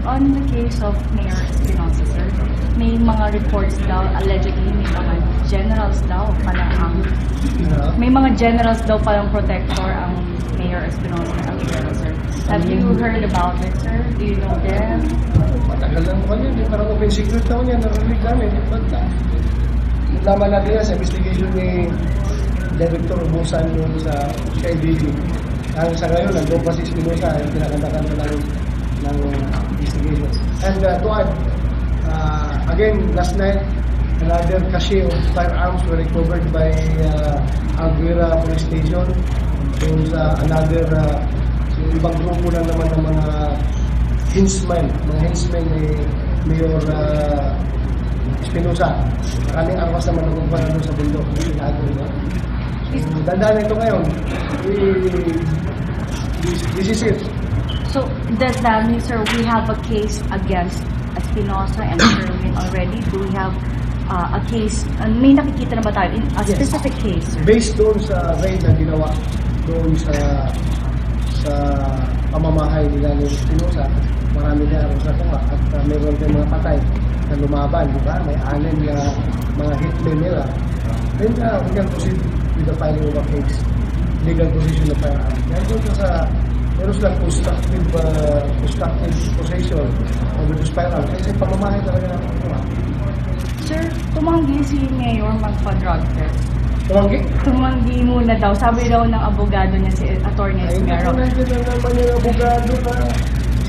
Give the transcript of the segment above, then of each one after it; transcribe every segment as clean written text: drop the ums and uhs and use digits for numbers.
on the case of Mayor Espinosa, sir, may mga reports daw, allegedly may mga generals daw palang may mga generals daw palang protector ang Mayor Espinosa ng Abellana, sir. Have you heard about it, sir? Do you know them? Matagal lang ko yun, parang open secret daw niya, narinig namin, banta. Laman natin yan sa investigation ni Director Ubusan yung sa KDG. Hanggang sa ngayon, nandun pa si Espinosa, yung pinakatakan na ng investigation. And to add, again, last night, another cache of firearms were recovered by Aguera Police Station. Yung sa another, yung ibang grupo na naman ng mga henchmen ni Mayor Espinosa. Maraming armas naman nakukuha doon sa bundok. Dandaan ito ngayon. This is it. So, does that mean, sir, we have a case against Espinosa and Kerwin already? Do we have a case, may nakikita na ba tayo? A specific case, sir? Based doon sa raid na ginawa doon sa pamamahay nila ni Espinosa, marami na armas na tunga at mayroon tayong mga patay na lumaban, di ba? May 6 na mga hitmen nila. Then we can proceed with the filing of a case. Legal position of firearm. Kaya doon sa meron silang constructive possession of those firearm. Kasi pamamahay talaga ng mga. Sir, tumanggi si Mayor magpa-drug test. Tumanggi? Tumanggi muna daw. Sabi daw ng abogado niya, si Attorney Zimmerman. Ay, hindi na naman yung abogado na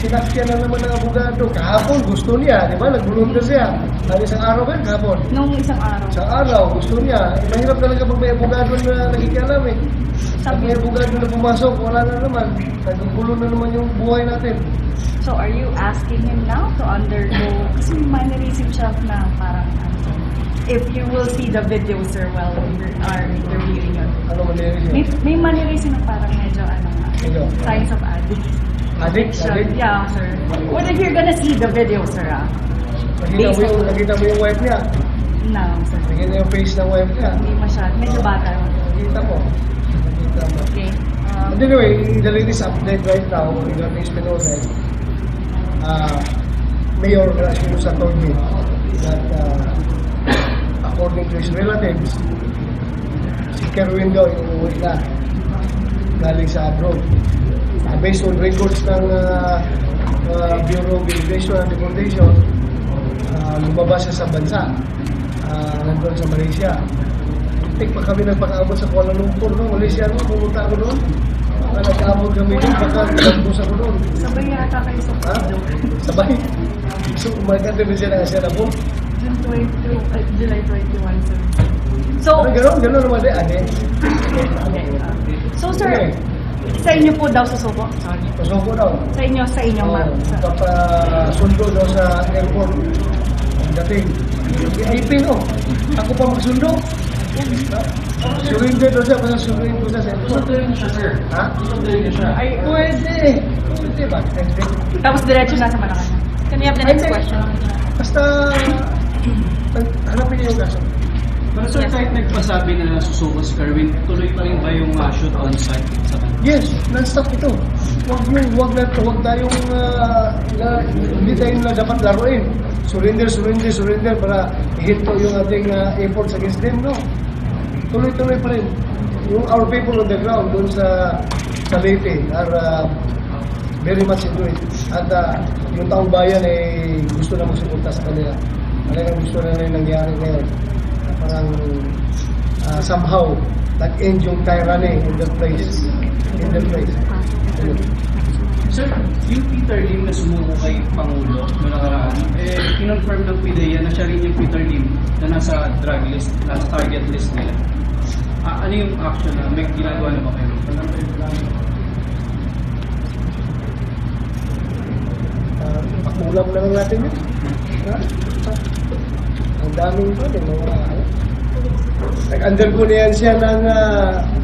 sinakyan na naman ng abogado. Kahapon, gusto niya, di ba? Nagbulunta siya. Ano isang araw ba yun? Kahapon? Nung isang araw. Isang araw, gusto niya. Mahirap talaga pag may abogado na nakikialam eh. Pag may abogado na pumasok, wala na naman. Naggulo na naman yung buhay natin. So, are you asking him now to undergo? Kasi may naisip siya na parang, if you will see the video, sir, while we are interviewing you. Ano manirisip? May manirisip na parang medyo, Medyo? signs of addict. Addict? Addict? Yeah, sir. What if you're gonna see the video, sir? Nakita mo yung wife niya? No, sir. Nakita yung face ng wife niya? Hindi masyado. Medyo bata. Nakita mo. Okay. And anyway, the latest update right now regarding Espinosa, Mayor Espinosa told me that according to his relatives, si Kerwin daw yung umuwi na galing sa abroad. Based on records ng Bureau of Immigration and Deportation, lumabas siya sa bansa, nandun sa Malaysia. Pa kami nagpakaabot sa Kuala Lumpur, no? Malaysia, no? Pumunta ako doon. Nag-aabot kami doon, baka nagpus ako doon. Sabay yata kayo sa video. Sabay? So, umagat din siya na siya na po? July 21, sir. So, Gano'n naman din, ane. Okay. So, sir, sa inyo po daw susuko? Sorry. Susuko daw. Sa inyo, ma'am. Papasundo daw sa airport. Ang dating. VIP, no? Ako pa magsundo. Surrender daw siya, basta surrender ko siya sa airport. Susunduin niya siya, sir. Ha? Susunduin niya siya. Ay, pwede. Pwede ba? Tapos diretso na sa Malacanang. Can we have the next question? Basta, hanapin niyo yung kaso. Pero sir, kahit nagpasabi na susuko si Kerwin, tuloy pa rin ba yung shoot on site sa kanya? Yes, non-stop ito. Huwag tayong, hindi tayo na dapat laruin. Surrender para i-hit yung ating efforts against them, no? Tuloy-tuloy pa rin. Yung our people on the ground doon sa Leyte are very much into it. At yung taong bayan ay gusto na magsupunta sa kanila. Talagang gusto na rin nangyari ngayon. Parang somehow nag-end yung tyranny in the place. Sir, yung Peter Lim na sumuko kay Pangulo noong nakaraan, kinonfirm ng PDP na siya rin yung Peter Lim na nasa drug list, nasa target list nila. Ano yung action na may ginagawa na ba kayo? Pakulam na lang natin yun. Ang daming pa din. Nag-undergo na yan siya ng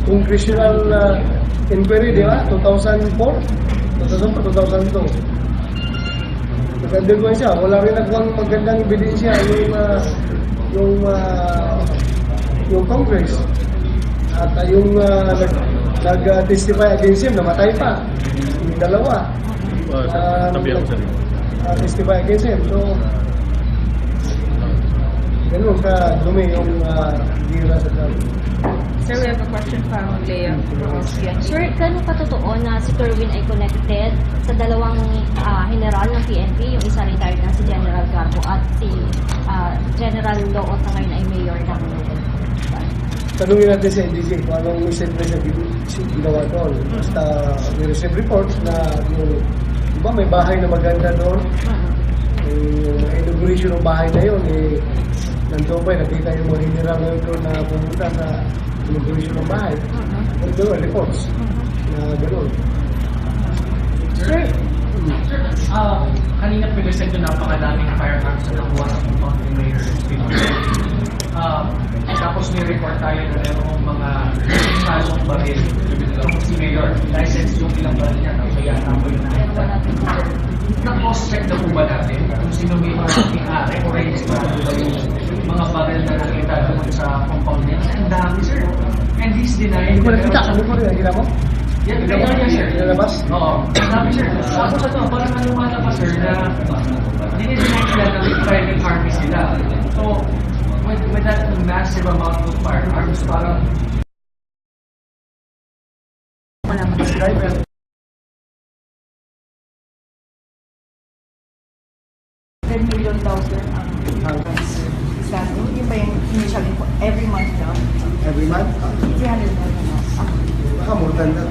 Congressional inquiry, di ba? 2004? 2002. Nag-undergo siya. Wala rin nagawang magandang ebidensya yung Congress. At yung nag-testify against him, namatay pa. Yung dalawa. testify against him. So, ganun ka dumi yung gira sa tao. Sir, we have a question from Leah. Sir, gano'n katotoo na si Kerwin ay connected sa dalawang general ng PNP, yung isa retired na si General Garbo at si General Loot na ngayon ay mayor ng Tanungin natin sa NDC kung anong message na ginawa doon. Basta we receive reports na yung, diba may bahay na maganda doon. Yung inauguration ng bahay na yun, nandun pa nakita yung mga general na yun na pumunta sa inauguration ng bahay. Doon, reports na gano'n. Sir, kanina pinresent yung napakadaming firearms na nakuha sa compound ni Mayor Espinosa. Tapos may report tayo na mayroong mga kasong baril. Si Mayor, license yung ilang baril niya, kaya naman yung nakita. Na-cross-check na po ba natin kung sino may mga may-ari o registrado ba yung mga baril na nakita doon sa compound niya? Ang dami, sir. And he's denying. Hindi ko nakita. Ano ko rin? Ginawa mo? Yan, kaya niya, sir. Nalabas? Oo. Sabi, sir. Tapos ito, parang malumala pa, sir, na dinideny nila na may private army sila. So, with that massive amount of firearms, parang Wala man. $10 million daw, sir, ang stand. Yung ba yung initial every month daw? Every month? 300 million daw. Baka more than that.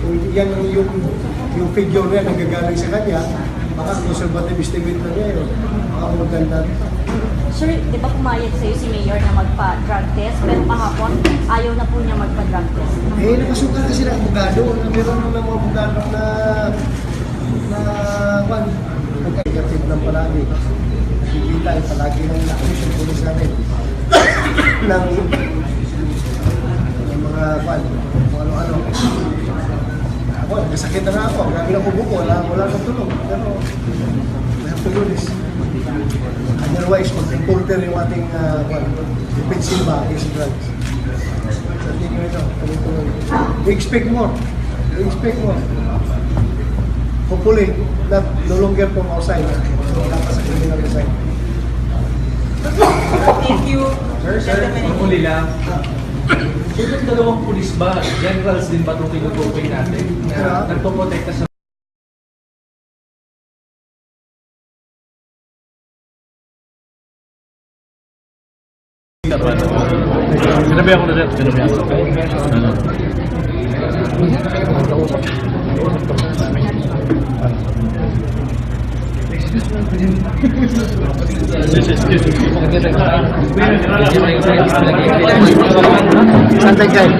Kung yan yung figure na yan nagagaling sa kanya, baka conservative estimate na niya yun. Baka more than that. Sir, di ba pumayag sa'yo si Mayor na magpa-drug test, pero kahapon ayaw na po niya magpa-drug test? Nakasuka na sila abogado. Meron naman mga abogado na nagka-negative lang palagi. Nakikita yung palagi ng action police natin. ng mga kung ano-ano. Ako, nagkasakit na ako. Grabe na pubuko. Wala nang tulong. Pero, we have to do this. Otherwise, mag-importer yung ating defensive against drugs. So, tingin ito. We expect more. We expect more. Hopefully, not no longer from outside. So, dapat sa criminal side. Thank you. Sir, huli lang. Yung dalawang pulis ba, generals din ba itong tinutukoy natin na nagpoprotekta sa Sinabi ako na rin. Sinabi ako. Santay kayo.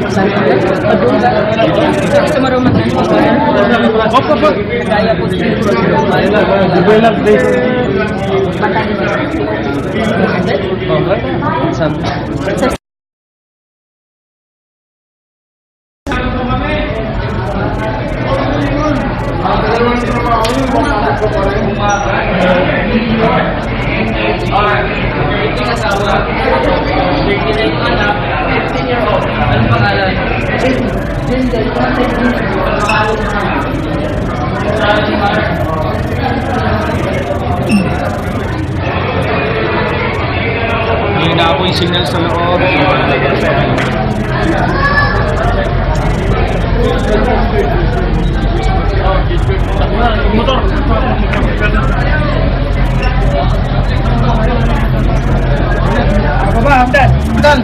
Gusto mo rumat na kaya po Hindi na ako yung signal sa loob. Motor! Apa ba? Hamdan! Hamdan!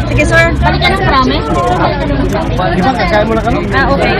Sige sir, balikan ng promise. Di ba, kakain mo na kami? Okay.